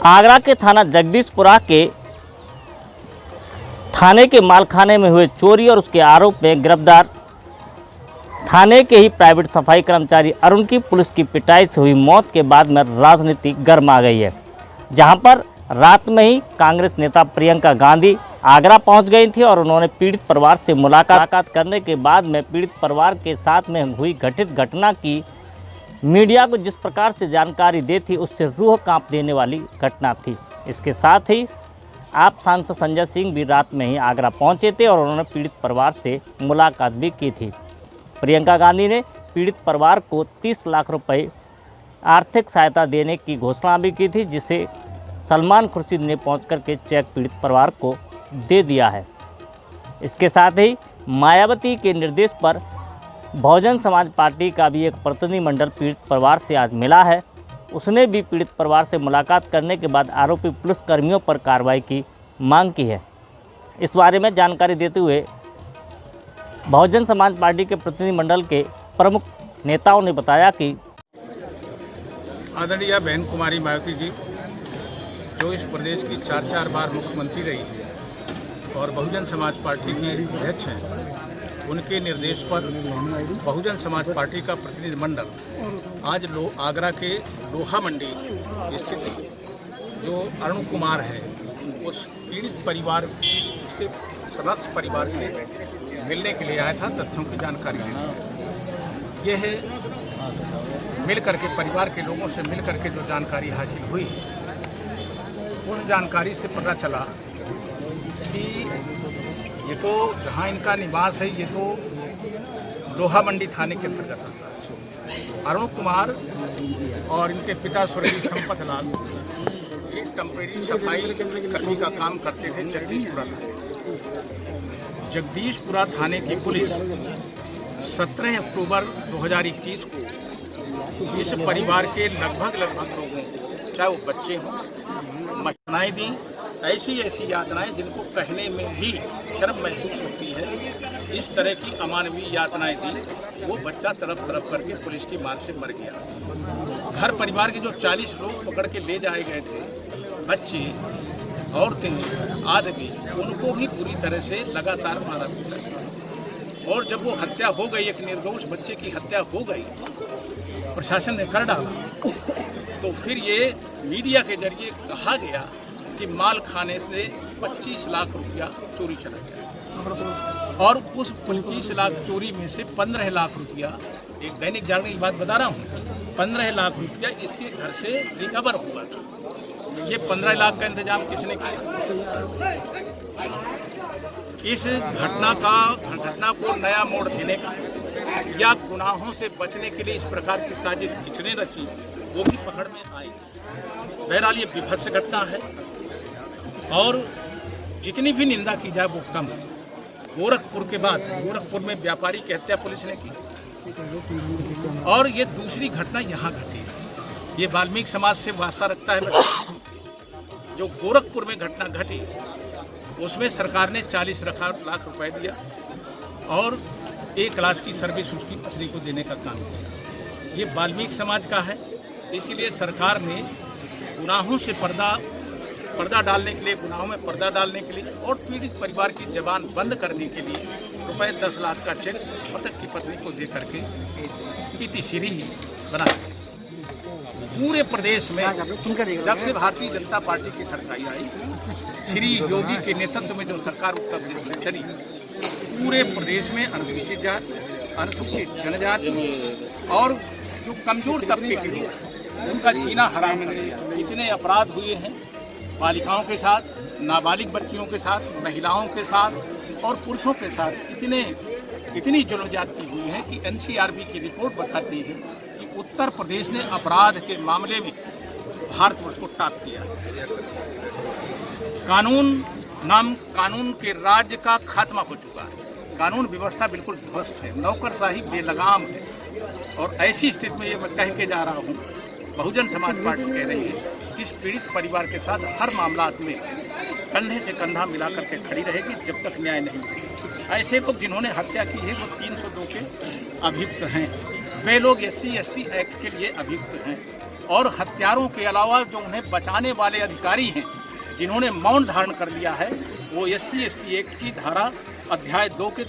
आगरा के थाना जगदीशपुरा के थाने के मालखाने में हुए चोरी और उसके आरोप में गिरफ्तार थाने के ही प्राइवेट सफाई कर्मचारी अरुण की पुलिस की पिटाई से हुई मौत के बाद में राजनीति गर्म आ गई है। जहां पर रात में ही कांग्रेस नेता प्रियंका गांधी आगरा पहुंच गई थी और उन्होंने पीड़ित परिवार से मुलाकात करने के बाद में पीड़ित परिवार के साथ में हुई घटित घटना की मीडिया को जिस प्रकार से जानकारी दी थी उससे रूह कांप देने वाली घटना थी। इसके साथ ही आप सांसद संजय सिंह भी रात में ही आगरा पहुंचे थे और उन्होंने पीड़ित परिवार से मुलाकात भी की थी। प्रियंका गांधी ने पीड़ित परिवार को 30 लाख रुपए आर्थिक सहायता देने की घोषणा भी की थी, जिसे सलमान खुर्शीद ने पहुंच कर के चेक पीड़ित परिवार को दे दिया है। इसके साथ ही मायावती के निर्देश पर बहुजन समाज पार्टी का भी एक प्रतिनिधिमंडल पीड़ित परिवार से आज मिला है। उसने भी पीड़ित परिवार से मुलाकात करने के बाद आरोपी पुलिसकर्मियों पर कार्रवाई की मांग की है। इस बारे में जानकारी देते हुए बहुजन समाज पार्टी के प्रतिनिधिमंडल के प्रमुख नेताओं ने बताया कि आदरणीय बहन कुमारी मायावती जी, जो इस प्रदेश की 4 बार मुख्यमंत्री रही है और बहुजन समाज पार्टी के अध्यक्ष हैं, उनके निर्देश पर बहुजन समाज पार्टी का प्रतिनिधिमंडल आज आगरा के लोहा मंडी स्थित जो अरुण कुमार है उस पीड़ित परिवार उसके सदस्य परिवार से मिलने के लिए आया था, तथ्यों की जानकारी लेने। यह मिल करके परिवार के लोगों से मिल करके जो जानकारी हासिल हुई, उस जानकारी से पता चला कि ये तो जहाँ इनका निवास है ये तो लोहा मंडी थाने के अंतर्गत आता है। अरुण कुमार और इनके पिता स्वर्गीय संपत लाल एक टेम्परेरी सफाई कर्मी का काम करते थे जगदीशपुरा थाने। जगदीशपुरा थाने की पुलिस 17 अक्टूबर 2021 को इस परिवार के लगभग लोगों को, चाहे वो बच्चे हों, महिलाएं दी, ऐसी यातनाएं जिनको कहने में भी शर्म महसूस होती है, इस तरह की अमानवीय यातनाएं दी। वो बच्चा तड़प करके पुलिस की मार से मर गया। घर परिवार के जो 40 लोग पकड़ के ले जाए गए थे, बच्चे, औरतें, आदमी, उनको भी पूरी तरह से लगातार मारा पीटा। और जब वो हत्या हो गई, एक निर्दोष बच्चे की हत्या हो गई, प्रशासन ने कर डाला, तो फिर ये मीडिया के जरिए कहा गया कि माल खाने से 25 लाख रुपया चोरी चला गया और उस 25 लाख चोरी में से 15 लाख रुपया, एक दैनिक जागरण की बात बता रहा हूँ, 15 लाख रुपया इसके घर से रिकवर हुआ था। ये 15 लाख का इंतजाम किसने किया? इस घटना को नया मोड़ देने का या गुनाहों से बचने के लिए इस प्रकार की साजिश किसने रची, वो भी पकड़ में आई। बहरहाल ये विभत्स घटना है और जितनी भी निंदा की जाए वो कम। गोरखपुर के बाद गोरखपुर में व्यापारी की हत्या पुलिस ने की और ये दूसरी घटना यहाँ घटी है। ये वाल्मीकि समाज से वास्ता रखता है। जो गोरखपुर में घटना घटी उसमें सरकार ने 40 लाख रुपए दिया और 1 क्लास की सर्विस उसकी पत्नी को देने का काम किया। ये वाल्मीकि समाज का है, इसीलिए सरकार ने गुनाहों से पर्दा डालने के लिए, गुनाहों में पर्दा डालने के लिए और पीड़ित परिवार की जबान बंद करने के लिए रुपए 10 लाख का चेक मृतक की पत्नी को दे करके इतिश्री बना। पूरे प्रदेश में जब से भारतीय जनता पार्टी की सरकार आई, श्री योगी के नेतृत्व में जो सरकार उत्तर प्रदेश में चली, पूरे प्रदेश में अनुसूचित जाति, अनुसूचित जनजाति और जो कमजोर तबके के लोग, उनका जीना हराम कर दिया। इतने अपराध हुए हैं बालिकाओं के साथ, नाबालिग बच्चियों के साथ, महिलाओं के साथ और पुरुषों के साथ इतनी जुल्म-ज्यादती हुई है कि एनसीआरबी की रिपोर्ट बताती है कि उत्तर प्रदेश ने अपराध के मामले में भारतवर्ष को टॉप किया। कानून के राज्य का खात्मा हो चुका है। कानून व्यवस्था बिल्कुल ध्वस्त है, नौकरशाही बेलगाम है। और ऐसी स्थिति में ये मैं कह के जा रहा हूँ, बहुजन समाज पार्टी कह रही है कि इस पीड़ित परिवार के साथ हर मामला में कंधे से कंधा मिलाकर के खड़ी रहेगी जब तक न्याय नहीं होगा। ऐसे लोग जिन्होंने हत्या की है वो 302 के अभियुक्त हैं। वे लोग SC ST एक्ट के लिए अभियुक्त हैं। और हत्यारों के अलावा जो उन्हें बचाने वाले अधिकारी हैं जिन्होंने मौन धारण कर लिया है, वो SC/ST एक्ट की धारा अध्याय 2 के